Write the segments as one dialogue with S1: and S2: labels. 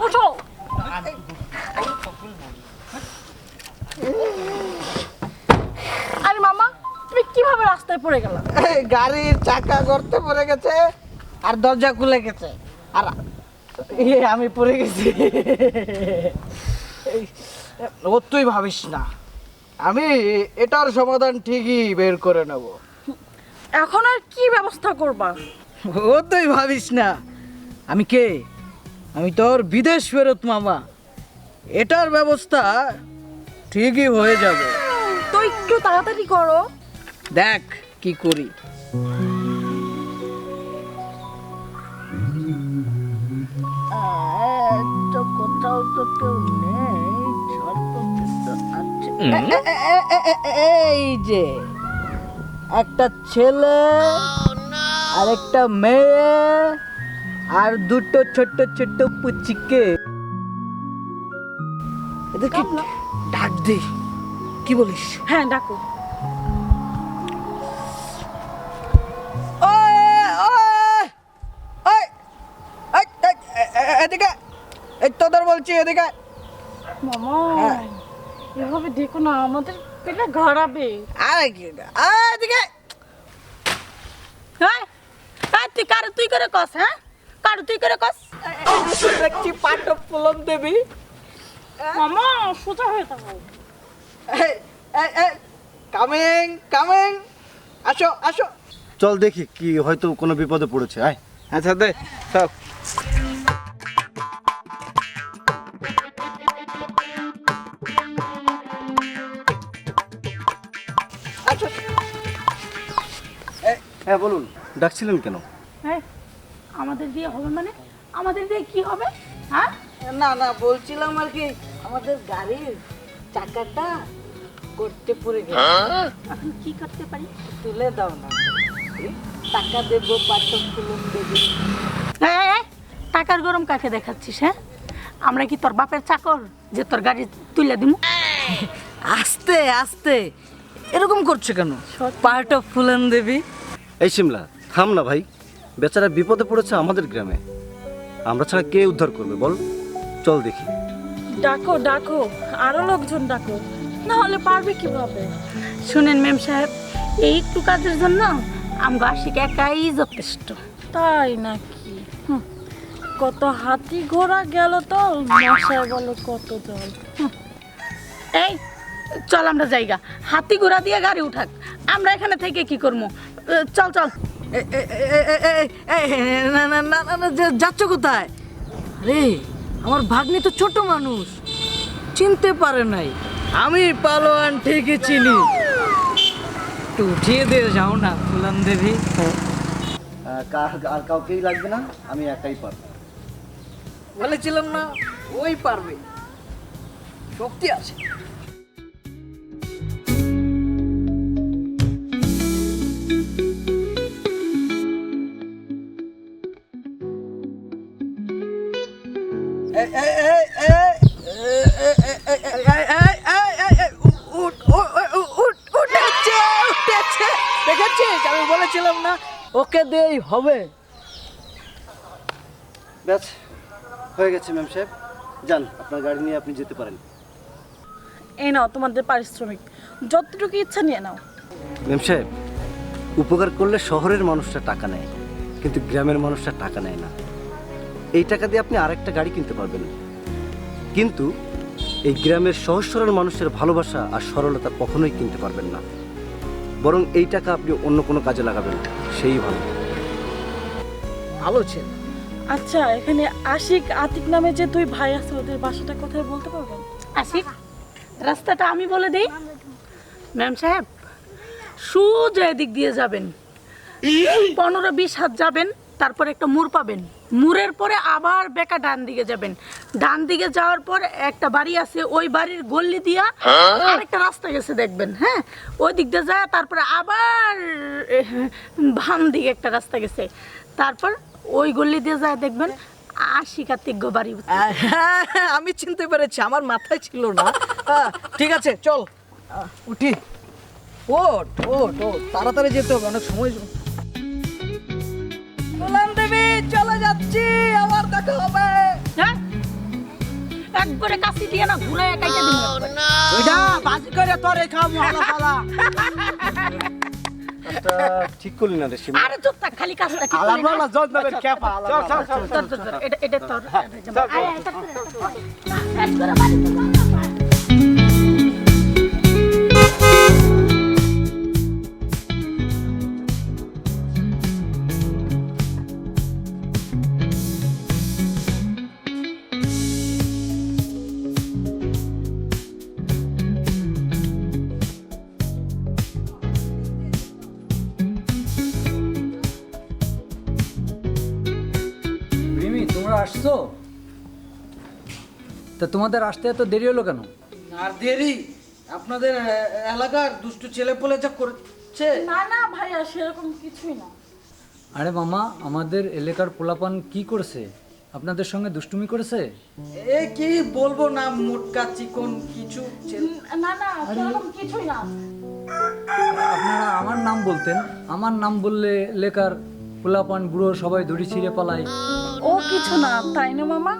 S1: ওঠো। আরে মামা, তুমি কিভাবে রাস্তায় পড়ে গেলা?
S2: গাড়ির চাকা গর্তে পড়ে গেছে আর দরজা খুলে গেছে আর আমি পড়ে গেছি। ও তুই ভাবিস না, আমি এটার সমাধান ঠিকই বের করে নেব।
S1: এখন আর কি ব্যবস্থা করবা?
S2: ও তুই ভাবিস না, আমি কে? আমি তোর বিদেশ ফেরত মামা। এটার ব্যবস্থা ঠিকই হয়ে যাবে।
S1: তো একটু তাড়াতাড়ি করো।
S2: দেখ কি করি। তো কোথাও তো কেউ নেই, এই যে একটা ছেলে আর একটা মেয়ে আর দুটো ছোট্ট ছোট্ট পুচিকে এদেরকে ডাক দে, কি বলিস?
S1: হ্যাঁ, ডাকো।
S2: এদিকে এই তোদের বলছি, এদিকে।
S1: মামা, এভাবে দেখো না, আমাদের পেটে ঘাড়াবে।
S2: আরে কি এদিকে।
S1: হ্যাঁ, তুই করে কস। হ্যাঁ, তুই করে কস।
S2: দেখছি পাটপ ফুলন দেবী।
S1: মামা, সোজা হয়ে থাকো।
S2: কামিং কামিং, আসো আসো।
S3: চল দেখি কি হয়তো কোনো বিপদে পড়েছে। আয়।
S2: আচ্ছা দে সব।
S3: হ্যাঁ বলুন, ডাকছিলেন কেন?
S1: হ্যাঁ, আমাদের দিয়ে হবে মানে? আমাদের দিয়ে কি হবে? হ্যাঁ,
S2: না না, বলছিলাম আর কি, আমাদের গাড়ির চাকাটা করতে পড়ে গেছে।
S1: এখন কি করতে পারি?
S2: তুলে দাও না, টাকা দেবো, পাটপ ফুলন দেবী।
S1: টাকার গরম কাকে দেখাচ্ছিস? হ্যাঁ, আমরা কি তোর বাপের চাকর যে তোর গাড়ি তুলে দিমু?
S2: আস্তে আস্তে এরকম করছে কেন? পার্ট অফ ফুলন দেবী।
S3: এই শিমলা, থাম না ভাই। বেচারা বিপদে পড়েছে আমাদের গ্রামে, আমরা ছাড়া কে উদ্ধার করবে বল? চল দেখি।
S1: ডাকো ডাকো, আরো লোকজন ডাকো, না হলে পারবে কিভাবে? শুনেন মেম সাহেব, এই একটু কাজের জন্য আমগো আশিক একাই যথেষ্ট। তাই নাকি? কত হাতি ঘোড়া গেল তো মশাই বলে কত জল। এই চল আমরা জায়গা, হাতি ঘোড়া দিয়ে গাড়ি উঠাক, আমরা এখানে থেকে কি করবো? চল চল।
S2: না না না না, যাচ্ছ কোথায়? আরে আমার ভাগ্নি তো ছোট মানুষ, চিনতে পারে নাই। আমি পালোয়ান ঠিকই চিনি। একটু উঠিয়ে দিয়ে যাও না ফুলন দেবী।
S3: আর কাউকেই লাগবে না, আমি একাই পারবো।
S2: বলেছিলাম না, ওই পারবে, শক্তি আছে। দেখেছিস, আমি বলেছিলাম না ওকে দিয়েই হবে।
S3: ব্যাস হয়ে গেছে ম্যাম সাহেব, যান আপনার গাড়ি নিয়ে আপনি যেতে পারেন।
S1: এই নাও তোমাদের পারিশ্রমিক, যতটুকু ইচ্ছা নিয়ে নাও।
S3: ম্যাম সাহেব, উপকার করলে শহরের মানুষটা টাকা নেয়, কিন্তু গ্রামের মানুষটা টাকা নেয় না। এই টাকা দিয়ে আপনি আরেকটা গাড়ি কিনতে পারবেন, কিন্তু এই গ্রামের সহজ সরল মানুষের ভালোবাসা আর সরলতা কখনোই কিনতে পারবেন না। বরং এই টাকা আপনি অন্য কোনো কাজে লাগাবেন, সেই ভালো।
S2: ভালো ছিল।
S1: আচ্ছা, এখানে আশিক আতিক নামে যে দুই ভাই আছে, ওদের বাসাটা কোথায় বলতে পারবেন? আশিক, রাস্তাটা আমি বলে দিই। ম্যাম সাহেব, সোজা এদিক দিয়ে যাবেন, 15-20 হাত যাবেন, তারপর একটা মোড় পাবেন, মোড়ের পরে আবার বেঁকা ডান দিকে যাবেন। ডান দিকে যাওয়ার পর একটা বাড়ি আছে, ওই বাড়ির গল্লি দিয়া আরেকটা রাস্তা গেছে দেখবেন। হ্যাঁ, ওই দিক দিয়ে যায়, তারপরে আবার বাম দিকে একটা রাস্তা গেছে, তারপর ওই গল্লি দিয়ে যায় দেখবেন আশিক আতিক বাড়ি।
S2: আমি চিনতে পেরেছি, আমার মাথায় ছিল না। ঠিক আছে চল উঠি। ওট ওট ওট, তাড়াতাড়ি যেতে হবে, অনেক সময়। ফুলন দেবী চলে যাচ্ছি, আবার দেখা হবে।
S1: হ্যাঁ একবারে কাশি দিয়ে না ঘুরায় কাইটা দিন
S2: ওইটা বাজি করে তোরে খাবো হালাপালা।
S3: কাজটা ঠিক করলি না রে সীমা।
S1: আরে চুপ থাক খালি কাজটা ঠিক করে না।
S3: আলাপালা জজ নেবেন খেপা আলাপালা।
S1: চল, এটা তোর আয়, আয়, একবারে বাড়িতে যা না, বাড়ি।
S4: রিমি, তোমরা আসছো? তা তোমাদের আসতে এত দেরি হলো কেন?
S2: আর দেরি, আপনাদের এলাকার দুষ্টু ছেলে পেলে যা করছে।
S1: না না ভাইয়া সেরকম কিছুই না।
S4: আরে মামা, আমাদের এলাকার পোলাপান কি করেছে? আপনাদের সঙ্গে দুষ্টুমি করেছে?
S2: এ কি বলবো না, মোটকা চিকন কিছু
S1: না না সেরকম কিছুই না।
S4: আপনারা আমার নাম বলতেন, আমার নাম বললে এলাকার পোলাপান বুড়ো সবাই দড়ি ছিঁড়ে পালায়।
S1: ও কিছু না, তাই না মামা?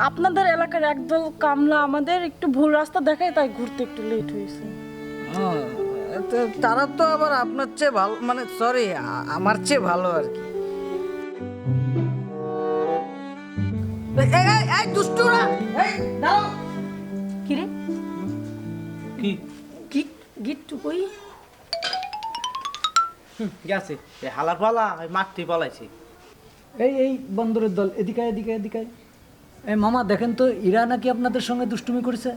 S1: আপনাদের এলাকার একদল কামলা আমাদের একটু ভুল রাস্তা দেখায়, তাই ঘুরতে একটু লেট হয়েছে।
S2: তারা তো আবার আপনার চেয়ে ভালো, মানে সরি আমার চেয়ে ভালো আর কি। এই দুষ্টুরা, এই দাঁড়াও।
S1: কি রে
S5: কি
S1: গিট গিট্টু কই?
S5: গেছে এ হালার পালা মাঠটি পালাইছে।
S4: এই বন্দরের দল, এদিকে আয়, এদিকে আয়, এদিকে আয়। এই মামা দেখেন তো, ইরা নাকি আপনাদের সঙ্গে দুষ্টুমি করেছে।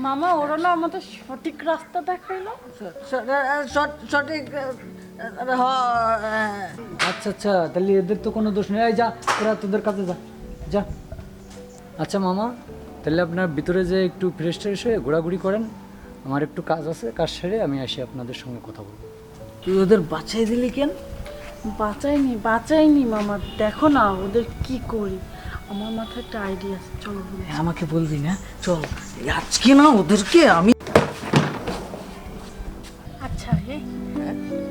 S1: মামা ওরা না আমাদের সঠিক রাস্তা দেখাইলো।
S2: সঠিক
S4: আচ্ছা আচ্ছা, তাহলে এদের তো কোনো দোষ নেই। এই যা, তোরা তোদের কাছে যা যা। আচ্ছা মামা, তাহলে আপনার ভিতরে যে একটু ফ্রেশ ট্রেশ হয়ে ঘোরাঘুরি করেন, আমার একটু কাজ আছে, কাজ সেরে আমি আসি আপনাদের সঙ্গে কথা বলবো।
S2: তুই ওদের বাঁচাই দিলি কেন?
S1: বাঁচাইনি মামা, দেখো না ওদের কি করি। আমার মাথায় একটা আইডিয়া আছে, চলো বলি।
S2: আমাকে বলবি না, চল আজকে না ওদেরকে আমি।
S1: আচ্ছা রে,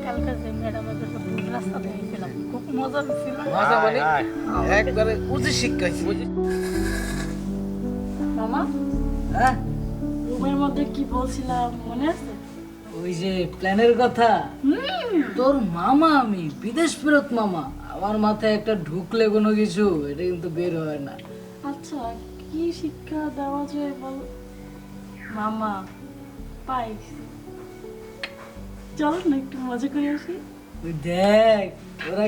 S1: কালকে যে ম্যাডামের ভুল রাস্তা দেখাইছিলাম, খুব মজা ছিল।
S2: মজা বলি একবারে উচিত শিক্ষাইছি।
S1: মামা
S2: হ্যাঁ,
S1: রুমের মধ্যে কি বলছিলাম মনে আছে?
S2: ওই যে প্ল্যানের কথা, তোর মামা আমি বিদেশ ফেরত মামা, আমার মাথায় একটা ঢুকলে কোনো কিছু এটা কিন্তু বের হয় না।
S1: আচ্ছা কি শিক্ষা দেওয়া যায় বল মামা? পাইস, চল না একটু মজা করে আসি।
S2: তুই দেখ ওরা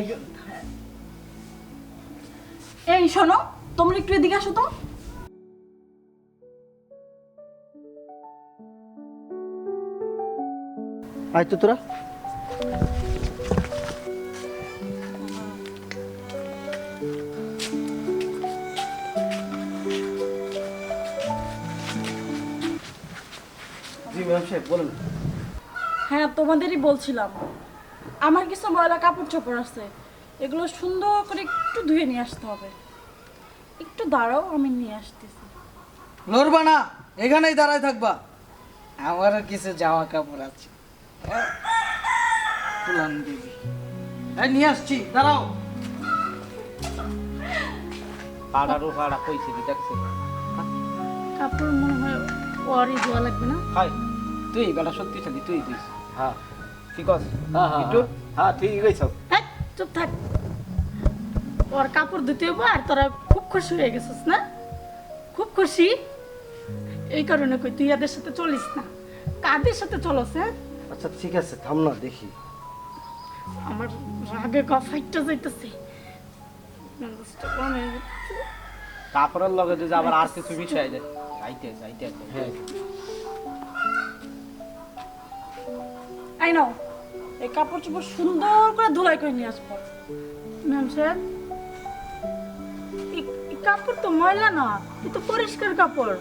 S1: এই শোনো, তোমরা একটু এদিকে আসো তো।
S3: আয় তো তোরা। জি ম্যাম সাহেব বলুন।
S1: হ্যাঁ তোমাদেরই বলছিলাম, আমার কিছু ময়লা কাপড় চোপড় আছে, এগুলো সুন্দর করে একটু ধুয়ে নিয়ে আসতে হবে। একটু দাঁড়াও, আমি নিয়ে আসতেছি।
S2: লড়বা না, এখানেই দাঁড়ায় থাকবা। আমারও কিছু জামা কাপড় আছে, তুলান দিবি। এই নিয়ে আসছি, দাঁড়াও।
S5: পাড়ারও পাড়া কইছে কি দেখছে
S1: কাপড় মনে হয় ওরই ধোয়া লাগবে না?
S5: হাই তুই বেটা সত্যি সত্যি তুই দিস।
S3: হ্যাঁ
S5: ঠিক আছে
S3: হ্যাঁ হ্যাঁ
S5: একটু
S3: হ্যাঁ ঠিক কইছ।
S1: হ্যাঁ চুপ থাক, ওর কাপড় ধুতে হবো। আর তোরা খুব খুশি হয়ে গেছিস না? খুব খুশি, এই কারণে কই তুই এদের সাথে চলিস না, কাদের সাথে চলস? হ্যাঁ
S3: আচ্ছা ঠিক আছে, থাম না দেখি।
S1: আমার রাগে গা ফাইটটা যাইতেছে।
S5: কাপড়ের লগে যদি আবার আর কিছু বিষয় যায় যাইতে যাইতে
S3: হ্যাঁ
S1: আই নাও, এই কাপড় চোপড় সুন্দর করে ধুলাই করে নিয়ে আসবো। ম্যাম স্যার, এই কাপড় তো ময়লা না, এ তো পরিষ্কার কাপড়।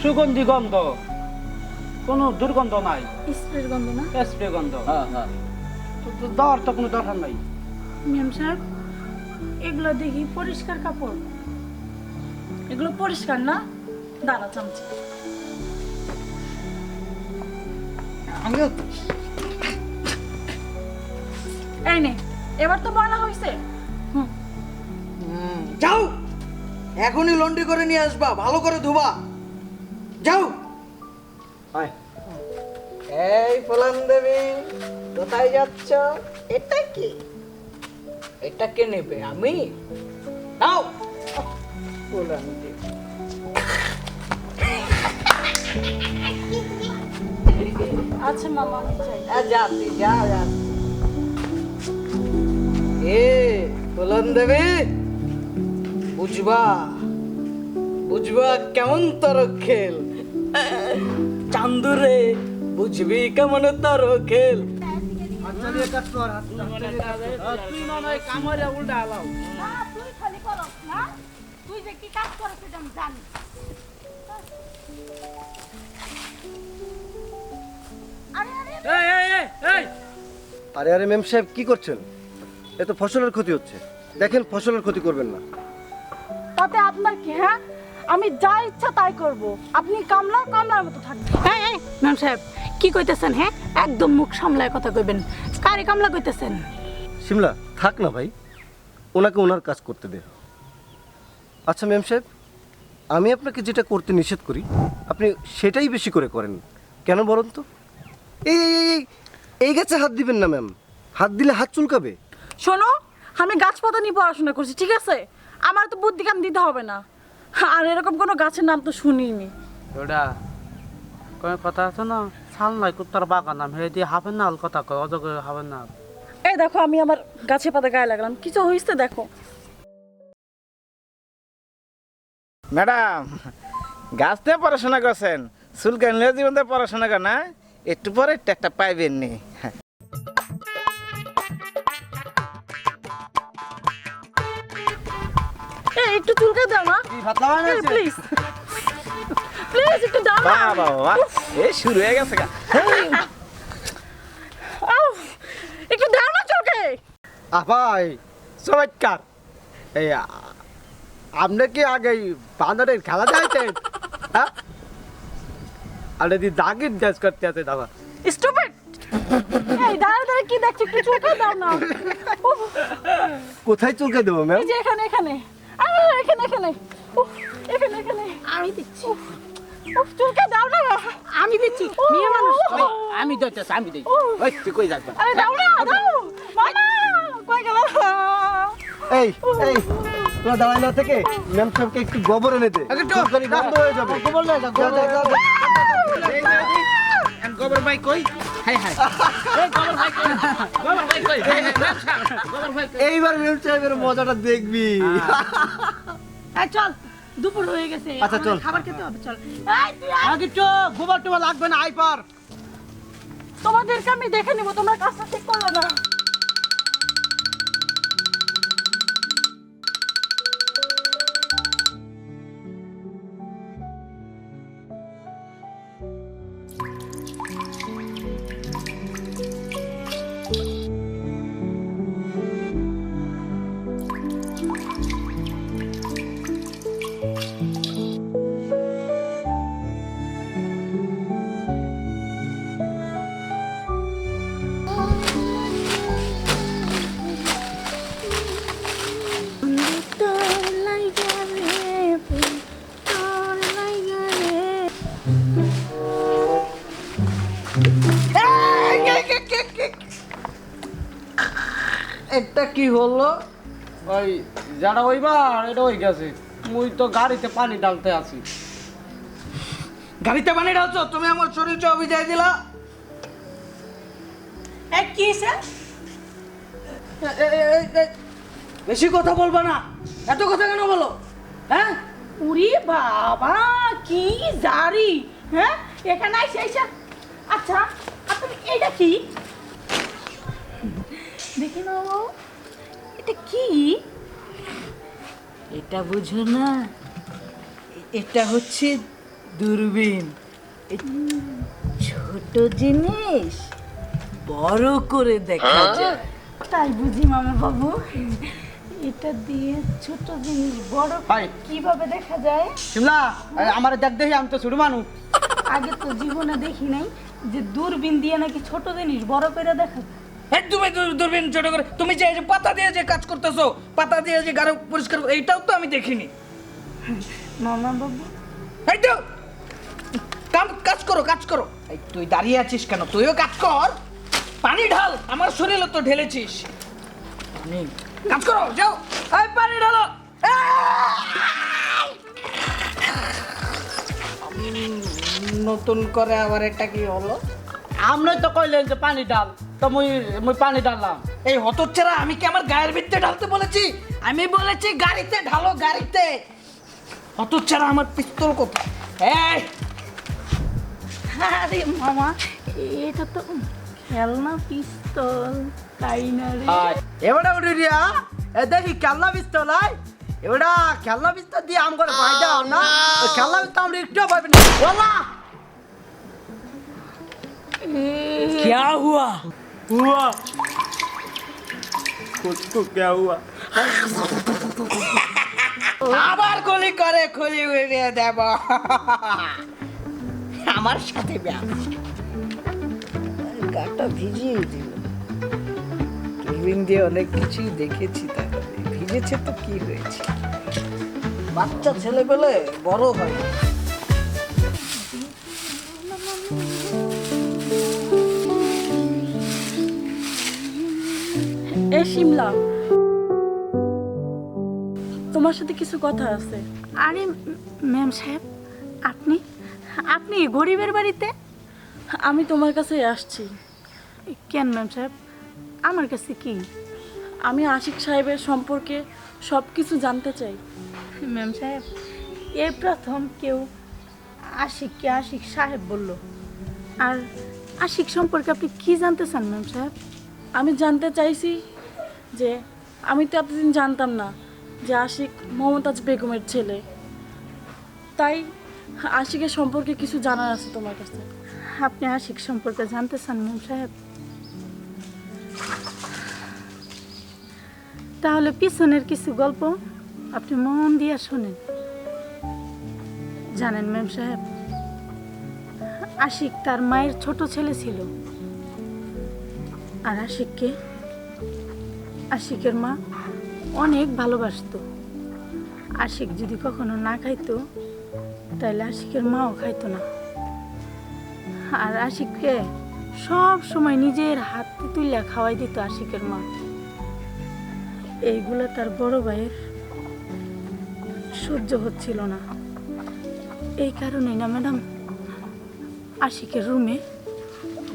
S5: সুগন্ধি গন্ধ, কোনো দুর্গন্ধ নাই,
S1: স্প্রের গন্ধ না?
S5: স্প্রে গন্ধ।
S3: হ্যাঁ হ্যাঁ
S5: তো দেওয়ার তো কোনো দরকার নাই।
S1: ম্যাম স্যার, এগুলো দেখি পরিষ্কার কাপড়, এগুলো পরিষ্কার না? দাঁড়া চামচা,
S2: আমিও তো।
S1: এই নে, এবার তো ময়লা হয়েছে।
S2: যাও, এখনই লন্ড্রি করে নিয়ে আসবা, ভালো করে ধোবা। যাও।
S3: আয়
S2: এই ফলান দেবী, কোথায় যাচ্ছ? এটা কি? এটা কে নেবে? আমি? নাও। ফলান দেবী।
S1: আচ্ছা মামা, আমি যাই।
S2: যা তুই যা যা। এ ফলান দেবী, বুঝবা বুঝবা কেমন তোর খেল। চান্দুরে বুঝবি কেমন তোর খেল।
S5: তুই না নয় কামারে উল্টা আলাও।
S1: না, তুই খালি করস না, তুই যে কি কাজ করছ সেটা আমি জানি। আরে আরে
S5: এই এই এই এই
S3: আরে আরে মেম সাহেব কি করছেন? এ তো ফসলের ক্ষতি হচ্ছে, দেখেন ফসলের ক্ষতি করবেন না।
S1: তাতে আপনার কি? হ্যাঁ, আমি যা ইচ্ছা তাই করব, আপনি কামলার মতো থাকবেন। হ্যাঁ হ্যাঁ ম্যাম সাহেব, কি কইতেছেন? হ্যাঁ, একদম মুখ সামলায় কথা কইবেন। কারে কামলা কইতেছেন?
S3: শিমলা থাক না ভাই, ওনাকে ওনার কাজ করতে দে। আচ্ছা মেম সাহেব, আমি আপনাকে যেটা করতে নিষেধ করি আপনি সেটাই বেশি করে করেন কেন বলুন তো? এই এই এই, এই গাছে হাত দিবেন না ম্যাম, হাত দিলে হাত চুলকাবে।
S1: শোনো, আমি গাছপাতা নিয়ে পড়াশোনা করছি, ঠিক আছে? আমার তো বুদ্ধি কাম দিতে হবে না। আর এরকম কোনো গাছের নাম তো শুনিনি।
S5: ওটা কোন কথা আছে না, ছাল নাই কুত্তার বাগান নাম হে দিয়ে হাফেন না হল কথা কয় অজগর হাফেন না।
S1: এই দেখো, আমি আমার গাছে পাতা গায়ে লাগলাম, কিছু হইছে দেখো।
S6: ম্যাডাম, গাছ দিয়ে পড়াশোনা করছেন, চুলকান জীবন দিয়ে পড়াশোনা করেন না, একটু পরে একটা পাইবেন নি।
S1: এই একটু চুলকে দাও না, প্লিজ প্লিজ, একটু দাও না।
S6: বাহ বাহ বাহ, এই শুরু হয়ে গেছে গা।
S1: আউ, একটু দাও না চুলকে।
S7: আপাই চমৎকার। এই আপনি কি আগে বান্দরের খেলা যাইতেন? হ্যাঁ, আপনি দি দাগির ড্যান্স করতে আছে দাদা।
S1: স্টুপিড! এই দাঁড়া কি দেখছো, একটু চুলকে দাও না। উফ,
S3: কোথায় চুলকে দেবো ম্যাম?
S1: এই যে এখানে এখানে, আরে এখানে এখানে, উফ, এখানে এখানে আমি দিচ্ছি। উফ, চুলকে দাও না। আমি দিচ্ছি, মেয়ে মানুষ
S5: আমি দিতেছি, আমি দিই। ওই তুই কই যাস?
S1: আরে দাও না, দাও মামা, কই গেল?
S3: এই এই, তোরা দাঁড়াই না থেকে ম্যাম সাহেবকে একটু গোবর এনে দে, চুলকানি বন্ধ হয়ে যাবে। যা, যা, যা, যা।
S5: গোবর ভাই কই? হাই হাই, এই গোবর ভাই কই? গোবর ভাই কই? হাই হাই, গোবর ভাই কই?
S3: এইবার ম্যাম সাহেবের মজাটা দেখবি।
S1: এই চল, দুপুর হয়ে গেছে,
S3: আচ্ছা, চল।
S1: খাবার খেতে হবে, চল। এই তুই আয়।
S5: আগে তো গোবর টোবা লাগবে না, আই পার।
S1: তোমাদেরকে আমি দেখে নিব, তোমরা কাজটা ঠিক করলো না।
S2: এটা কি হলো?
S5: ওই যারা ওইবার এটা হয়ে গেছে, মুই তো গাড়িতে পানি ডালতে আছি।
S2: গাড়িতে পানি ঢালছো? তুমি আমার শরীর অভিযায় দিলা।
S1: এই কি স্যার?
S2: বেশি কথা বলবা না। এত কথা কেন বলো? হ্যাঁ,
S1: উরি বাবা, কি জারি! হ্যাঁ, এখানে আইসা আইসা। আচ্ছা, আপনি এইটা কি দেখি না, এটা কি?
S2: এটা বুঝো না, এটা হচ্ছে দূরবীন। ছোট জিনিস বড় করে দেখা যায়।
S1: তাই বুঝি মামা বাবু, এটা দিয়ে ছোট জিনিস বড়
S5: হাই।
S1: কিভাবে দেখা যায়?
S5: শিমলা, আমার দেখ দেখি, আমি তো ছোট মানুষ।
S1: আগে তো জীবনে দেখি নাই, যে দূরবীন দিয়ে নাকি ছোট জিনিস বড় করে দেখা যায়।
S2: এই তুমি দূরবীন ছোট করে তুমি যে এই যে পাতা দিয়ে যে কাজ করতেছো, পাতা দিয়ে যে গাড়ি পরিষ্কার এইটাও তো আমি দেখিনি।
S1: মামা বাবু
S2: এই তো কাজ করো। এই তুই দাঁড়িয়ে আছিস কেন? তুইও কাজ কর, পানি ঢাল, আমার শরীরে তো ঢেলেছিস। পানি কাজ করো, যাও, এই পানি ঢালো। নতুন করে আবার এটা কি হলো?
S5: আপনি তো কইলেন যে পানি ডাল, তো মুই পানি ডাললাম।
S2: এই হতচ্ছাড়া, আমি কি আমার গায়ের ভিতরে ঢালতে বলেছি? আমি বলেছি গাড়িতে ঢালো, গাড়িতে। হতচ্ছাড়া, আমার পিস্তল কোথায়? এই
S1: আরে মামা, এটা তো খেলনা পিস্তল, তাই না রে?
S7: এবারে উঠে দিয়া এ দেখি খেলনা পিস্তল এবারে খেলনা পিস্তল দিয়ে আম করে ভয় দাও না। ওই খেলনা পিস্তল আমরা একটু পাবি না। ওলা
S2: क्या हुआ? আবার গলি করে খুলি উড়িয়ে দেব। আমার সাথে ব্যায়াম, গাটা ভিজিয়ে দিল। দূরবীন দিয়ে অনেক কিছুই দেখেছি, তাহলে ভিজেছে তো কি হয়েছে? বাচ্চা ছেলে পেলে বড় হয়।
S1: এ শিমলা, তোমার সাথে কিছু কথা আছে। আরে ম্যাম সাহেব, আপনি আপনি গরিবের বাড়িতে? আমি তোমার কাছে আসছি। কেন ম্যাম সাহেব, আমার কাছে কি? আমি আশিক সাহেবের সম্পর্কে সব কিছু জানতে চাই। ম্যাম সাহেব, এই প্রথম কেউ আশিককে আশিক সাহেব বলল। আর আশিক সম্পর্কে আপনি কি জানতে চান ম্যাম সাহেব? আমি জানতে চাইছি যে আমি তো এতদিন জানতাম না যে আশিক মমতাজ বেগমের ছেলে, তাই আশিকের সম্পর্কে কিছু জানার আছে তোমার কাছে। আপনি আশিক সম্পর্কে জানতে চান ম্যাম সাহেব? তাহলে পিছনের কিছু গল্প আপনি মন দিয়ে শোনেন। জানেন ম্যাম সাহেব, আশিক তার মায়ের ছোট ছেলে ছিল। আর আশিকের মা অনেক ভালোবাসতো। আশিক যদি কখনো না খাইতো, তাহলে আশিকের মাও খাইতো না। আর আশিককে সব সময় নিজের হাতে তুলে খাওয়াই দিত আশিকের মা। এইগুলো তার বড় ভাইয়ের সহ্য হচ্ছিল না। এই কারণেই না ম্যাডাম, আশিকের রুমে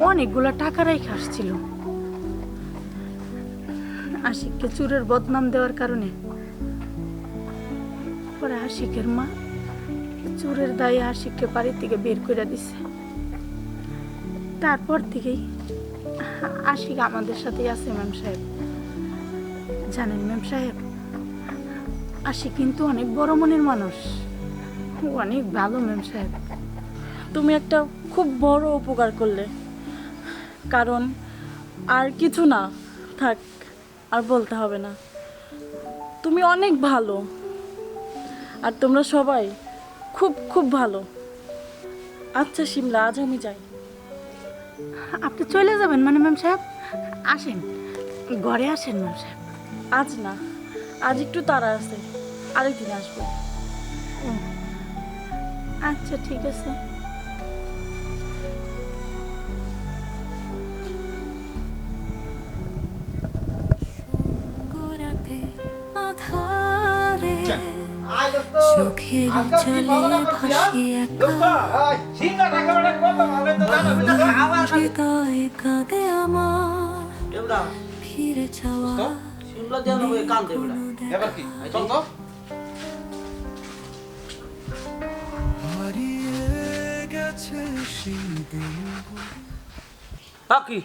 S1: অনেকগুলো টাকা রেখে আসছিল। আশিককে চোরের বদনাম দেওয়ার কারণে পরে আশিকের মা চোরের দায়ে আশিককে বাড়ি থেকে বের করে দিছে। তারপর থেকেই আশিক আমাদের সাথেই আছে ম্যাম সাহেব। জানেন ম্যাম সাহেব, আশিক কিন্তু অনেক বড় মনের মানুষ, অনেক ভালো ম্যাম সাহেব। তুমি একটা খুব বড় উপকার করলে, কারণ আর কিছু না, থাক, আর বলতে হবে না। তুমি অনেক ভালো, আর তোমরা সবাই খুব খুব ভালো। আচ্ছা শিমলা, আজ আমি যাই। আপনি চলে যাবেন মানে ম্যাম সাহেব? আসেন, ঘরে আসেন ম্যাম সাহেব। আজ না, আজ একটু তাড়া আছে, আরেকদিন আসবো। আচ্ছা ঠিক আছে।
S8: চোখের জলে ভাসি একা, হৃদয়ে কাঁদে আমার ফিরে যাওয়া।
S5: কি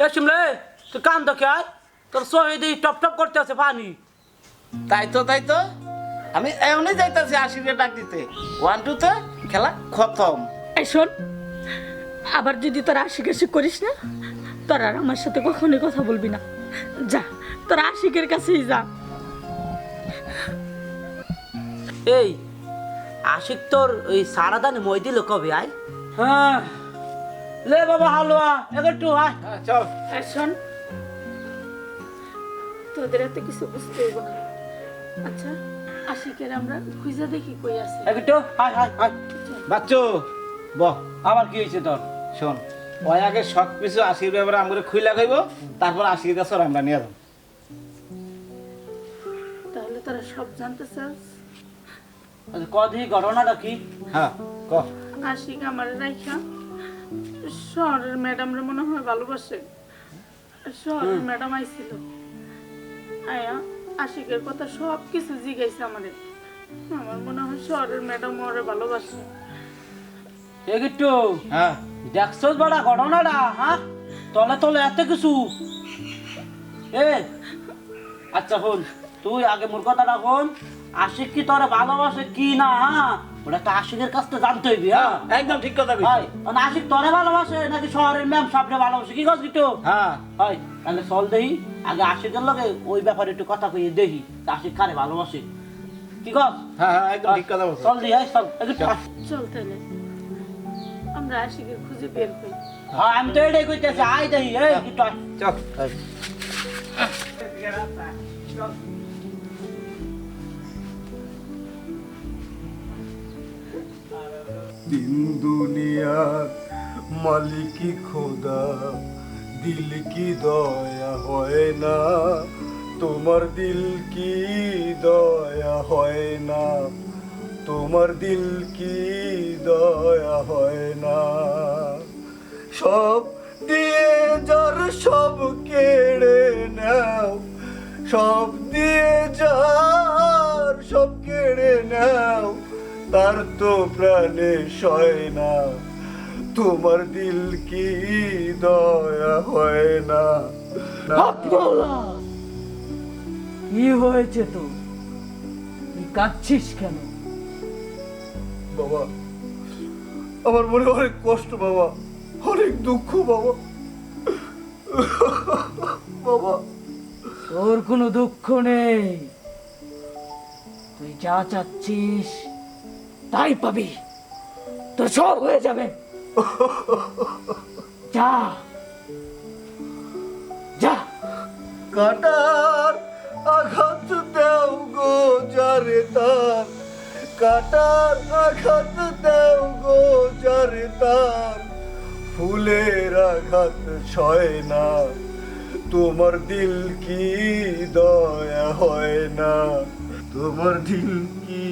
S5: এ শিমলে, তুই কান দেখে আয়, তোর শহীদ টপ টপ করতে আছে পানি।
S6: তাই তো আমি এমনি যাইতেছি আশিকে ডাক দিতে। 1 2 তে খেলা খতম।
S1: এই শোন, আবার যদি তোর আশিক করিস না, তোর আর আমার সাথে কখনোই কথা বলবি না। যা, তোর আশিকের কাছেই যা।
S5: এই আশিক তোর ওই সারাদানে মই দিল কবে? আয়
S2: হ্যাঁ,
S5: লে বাবা হালুয়া একটু আয়।
S6: চল
S1: আর শোন, তোদের এত কিছু বুঝতে হইব না। আচ্ছা, আশিকের আমরা খুঁজে দেখি কই আছে।
S5: একটু আয় আয় আয়।
S6: বাচ্চু বহ।
S5: আবার কি হয়েছে তোর?
S6: শোন, ওই আগে সব কিছু আশির ব্যাপারে আমরা খুইলা খাইব, তারপর আশির কাছে আমরা নিয়ে যাবো।
S1: তাহলে তারা সব জানতে চাস?
S5: কদি ঘটনাটা কি?
S6: হ্যাঁ ক।
S1: আশিক আমার রাইখা শহরের ম্যাডামরা মনে হয় ভালোবাসে। শহরের ম্যাডাম আইছিল, আয়া আশিকের কথা সব কিছু জিজ্ঞাসা আমাদের। আমার মনে হয় শহরের ম্যাডাম ওরে ভালোবাসে।
S5: একটু
S6: হ্যাঁ
S5: দেখছস বড় ঘটনাটা? হ্যাঁ, তলে তলে এত কিছু। এ আচ্ছা হন, তুই আগে মোর কথাটা হন। আশিক কি তোরে ভালোবাসে কি না, হ্যাঁ ওটা একটা আশিকের কাছ থেকে জানতে হইবি। হ্যাঁ
S6: একদম ঠিক কথা
S5: হয়
S6: কইছিস।
S5: আশিক তোরে ভালোবাসে নাকি শহরের ম্যাম সামনে ভালোবাসে, কি কস একটু?
S6: হ্যাঁ
S5: হয় তাহলে চল দেখি আগে আশিকের লগে ওই ব্যাপারে একটু কথা কইয়ে দেখি আশিক কারে ভালোবাসে, কি কস?
S6: হ্যাঁ হ্যাঁ একদম ঠিক কথা বলছিস।
S5: চল দি, চল একটু আয়।
S1: চল তাহলে আমরা আশিকের খুঁজে বের করি।
S5: হ্যাঁ আমি তো এটাই কইতেছি, আয় দেখি এই একটু আয়।
S6: চল
S9: দিন দুনিয়ার মালিকি খোদা, দিল কি দয়া হয় না, তোমার দিল কি দয়া হয় না, তোমার দিল কি দয়া হয় না। সব দিয়ে যার সব কেড়ে নাও, সব দিয়ে যার সব কেড়ে নাও, তার তো প্রাণে সয় না, তোমার দিল কি দয়া হয় না।
S2: কি হয়েছে তো, তুই কাঁদছিস কেন?
S9: বাবা, আমার মনে অনেক কষ্ট বাবা, অনেক দুঃখ বাবা। বাবা,
S2: তোর কোনো দুঃখ নেই, তুই যা চাচ্ছিস তাই পাবি, তোর সব হয়ে যাবে। যা যা।
S9: কাটার আঘাত দেও গো যারে তার, কাটার আঘাত দেও গো যারে তার, ফুলের আঘাত ছয় না, তোমার দিল কি দয়া হয় না, তোমার দিল কি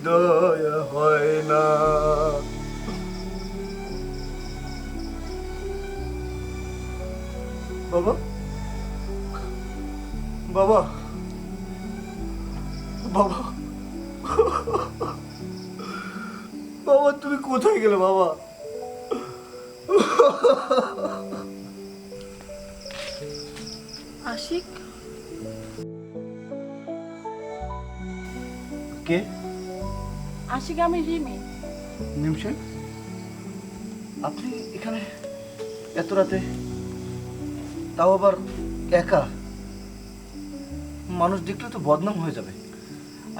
S9: দয়া হয় না। বাবা, বাবা, বাবা, বাবা তুমি কোথায় গেলে বাবা?
S1: আশিক,
S9: কে?
S1: আশিক আমি রিমি।
S9: নিমশে, আপনি এখানে এত রাতে, তাও আবার একা? মানুষ দেখলে তো বদনাম হয়ে যাবে,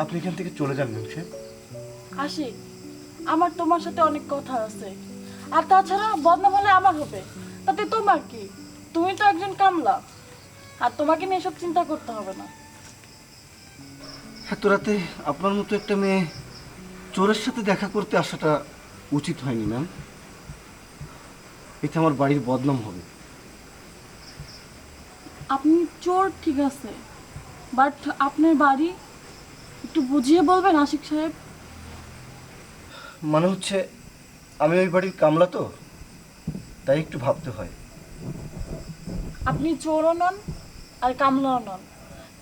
S9: আপনি এখান থেকে চলে যান নিমশে।
S1: আশিক, আমার তোমার সাথে অনেক কথা আছে, আর তাছাড়া বদনাম হলে আমার হবে, তাতে তোমার কি? তুমি তো একজন কামলা, আর তোমাকে নিয়ে এসব চিন্তা করতে হবে না।
S9: এত রাতে আপনার মতো একটা মেয়ে চোরের সাথে দেখা করতে আসাটা উচিত হয়নি ম্যাম, এতে আমার বাড়ির বদনাম হবে।
S1: আপনি চোর ঠিক আছে, বাট আপনার বাড়ি একটু বুঝিয়ে বলবেন আশিক সাহেব।
S9: মানে হচ্ছে আমি ওই বাড়ির কামলা তো, তাই একটু ভাবতে হয়।
S1: আপনি চোরও নন আর কামলাও নন,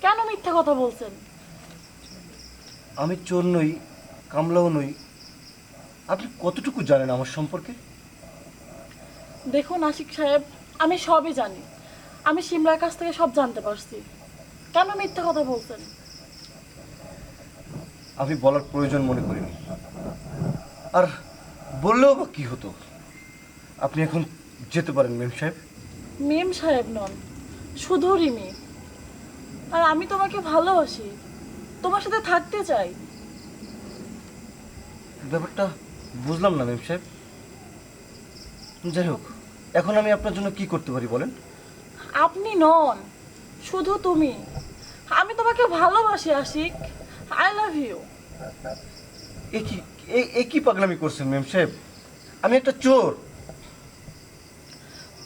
S1: কেন মিথ্যা কথা বলছেন?
S9: আমি চোর নই, কামলাও নই, আপনি কতটুকু জানেন আমার সম্পর্কে?
S1: দেখুন আশিক সাহেব, আমি সবই জানি, আমি সিমলার কাছ থেকে সব জানতে পারছি, কেন মিথ্যা কথা বলছেন?
S9: আমি বলার প্রয়োজন মনে করিনি, আর বললেও বা কি হতো। আপনি এখন যেতে পারেন মেম সাহেব।
S1: মেম সাহেব নন, শুধু রিমি, আর আমি তোমাকে ভালোবাসি, তোমার সাথে থাকতে চাই।
S9: ব্যাপারটা বুঝলাম না মেম সাহেব। যাই হোক, এখন আমি আপনার জন্য কি করতে পারি বলেন?
S1: আপনি নন, শুধু তুমি। আমি তোমাকে ভালোবাসি আশিক, আই লাভ ইউ।
S9: এ কি পাগলামি করছেন ম্যাম সাহেব? আমি একটা চোর।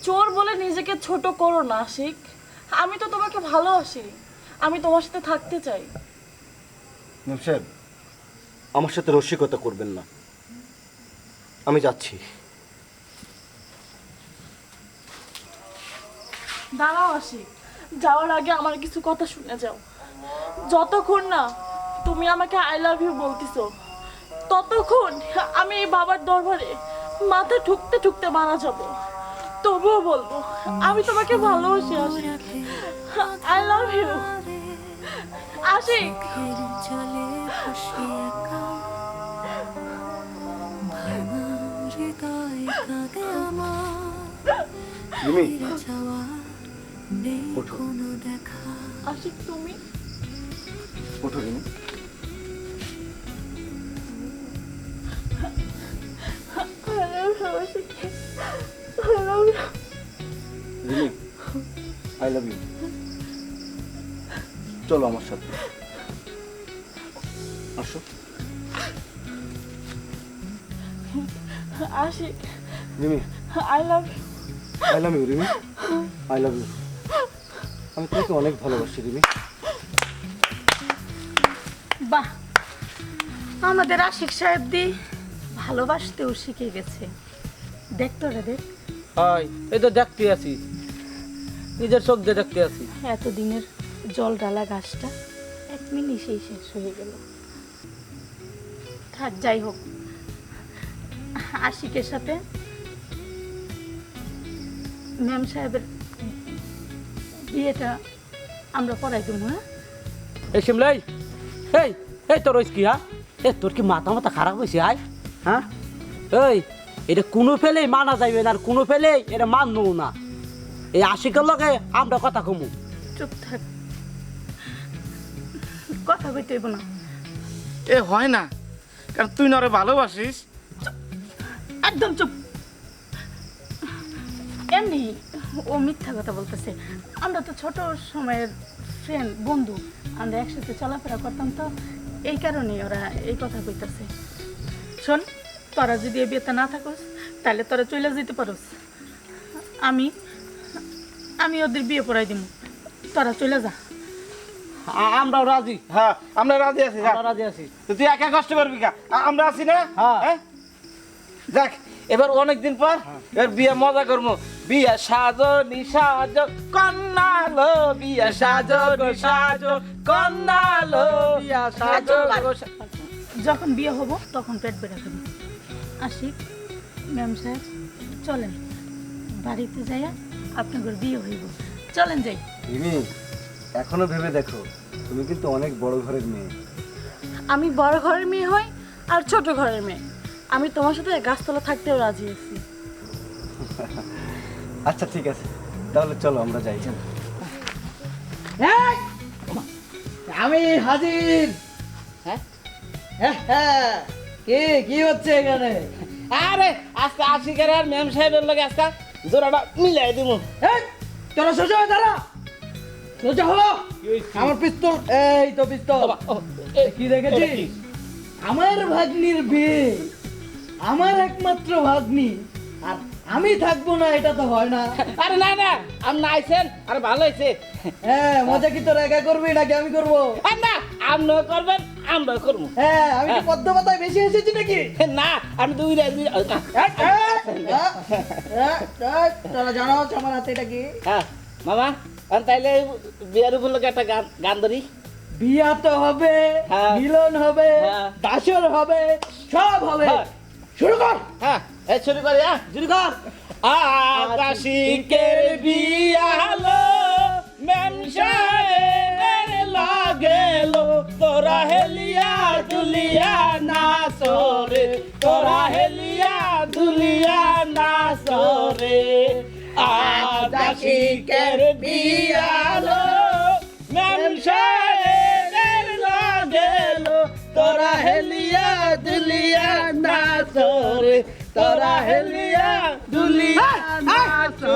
S1: চোর বলে নিজেকে ছোট করো না আশিক। আমি তো তোমাকে ভালোবাসি, আমি তোমার সাথে থাকতে চাই।
S9: ম্যাম সাহেব, আমার সাথে রসিকতা করবেন না, আমি যাচ্ছি।
S1: দাঁড়াও আশিক, যাওয়ার আগে আমার কিছু কথা শুনে যাও। যতক্ষণ না তুমি আমাকে আই লাভ ইউ বলতেছো, ততক্ষণ আমি এই বাবার দরবারে মাথা ঠুকতে ঠুকতে মারা যাব। তবুও বলবো আমি তোমাকে ভালোবাসি Ashiq, I love you Ashiq.
S8: চলে খুশি একা ভাঙা হৃদয় কাঁদে আমার
S9: রিমি,
S8: ফিরে যাওয়া নেই
S9: ওঠো।
S8: কোনো দেখা
S1: আশিক তুমি
S9: ওঠো Rimi.
S1: I love you, Ashiq. I love you.
S9: Rimi, I love you. চলো আমার সাথে, আসো।
S1: Ashiq,
S9: Rimi,
S1: I love you.
S9: I love you Rimi, I love you. আমি তোমাকে অনেক ভালোবাসি রিমি।
S1: বাহ, আমাদের আশিক সাহেব দি ভালোবাসতেও শিখে গেছে। দেখতো রে দেখ,
S5: হয় এই তো দেখতে আছি, নিজের চোখ দিয়ে দেখতে আছি।
S1: এতদিনের জল ডালা গাছটা এক মিনিটেই শেষ হয়ে গেল। থাক, যাই হোক, আশিকের সাথে ম্যাম সাহেবের বিয়েটা আমরা পড়াই দেবো। হ্যাঁ,
S5: এই শিমলাই, এই এই তোর কি হ্যাঁ, এ তোর কি মাথা মাথা খারাপ হয়েছে আয়? হ্যাঁ, এই এটা কোনো ফেলেই মানা যাইবে না, আর কোনো ফেলেই এটা মানবো না। এই আশিকের লগে আমরা কথা কমু।
S1: চুপ থাক, কথা কইতে হইব না।
S6: এ হয় না, কারণ তুই না ওরে ভালোবাসিস।
S1: একদম চুপ। এমনি ও মিথ্যা কথা বলতেছে। আমরা তো ছোট সময়ের ফ্রেন্ড, বন্ধু, আমরা একসাথে চলাফেরা করতাম, তো এই কারণেই ওরা এই কথা কইতাছে। শোন, তোরা যদি এই বিয়েতে না থাকোস তাহলে তোরা চলে যেতে পারোস। আমি আমি ওদের বিয়ে পড়াই দিব, তোরা চলে যা।
S5: আমরাও রাজি।
S6: হ্যাঁ, আমরা রাজি আছি। যা।
S5: আমরা রাজি আছি।
S6: তো তুই একা কষ্ট করবি কা? আমরা আছি না?
S5: হ্যাঁ।
S6: হ্যাঁ? যাক, এবার অনেকদিন পর এবার বিয়ে মজা করবো। বিয়ে সাজনি সাজ কন্যালো, বিয়ে সাজনি সাজ কন্যালো, বিয়ে সাজো।
S1: যখন বিয়ে হব তখন পেট বেড়ে খাবি। আশিক, ম্যাম সাহেব, চলেন বাড়িতে যাইয়া আপনাদের বিয়ে হইব। চলেন যাই।
S3: রিমি, এখনো ভেবে দেখো, তুমি কিন্তু অনেক বড় ঘরের মেয়ে।
S1: আমি বড় ঘরের মেয়ে হই আর ছোট ঘরের মেয়ে, আমি তোমার সাথে গাছতলা থাকতেও রাজি আছি।
S3: আচ্ছা ঠিক আছে, তাহলে চলো আমরা যাই।
S2: আমি হাজির।
S5: হ্যাঁ?
S2: কি হচ্ছে এখানে?
S5: আরে আজকে আশিকের আর ম্যাম সাহেবের লগে আজকে জোড়াটা মিলাই দিব।
S2: এই, তোরা সোজা হয়ে দাঁড়া, সোজা হো। আমার পিস্তল, এই তো পিস্তল। কি দেখেছিস? আমার ভাগ্নির বিয়ে, আমার একমাত্র ভাগ্নি, আর আমি থাকবো না, এটা তো হয় না।
S5: আরে না না, আপনি আইছেন, আরে ভালো হয়েছে।
S2: হ্যাঁ, মজা কি তোরা একা করবি নাকি আমি করবো?
S5: আর না, আপনিও করবেন, আমরাও করবো।
S2: হ্যাঁ, আমি কি পদ্ম পাতায় বেশি এসেছি নাকি?
S5: না, আমি দুই
S2: তোরা জানো আমার হাতে এটা কি?
S5: হ্যাঁ মামা, তাইলে বিয়ের উপলক্ষে একটা গান গান ধরি।
S2: বিয়া তো হবে,
S5: হ্যাঁ।
S2: মিলন হবে,
S5: হ্যাঁ।
S2: বাসর হবে, সব হবে।
S5: হ্যাঁ।
S2: শুরু কর।
S5: হ্যাঁ, এই শুরু করি। হ্যাঁ, শুরু কর। আশিকের বিয়া হলো, ম্যাম সাহেবের লাগেলো, তোরা হেলিয়া দুলিয়া নাচরে, তোরা হেলিয়া দুলিয়া নাচরে। আশিকের বিয়া হলো, ম্যাম সাহেবের লাগেলো, তোরা হেলিয়া দুলিয়া নাচরে, তোরা হেলিয়া দুলিয়া
S2: নাচো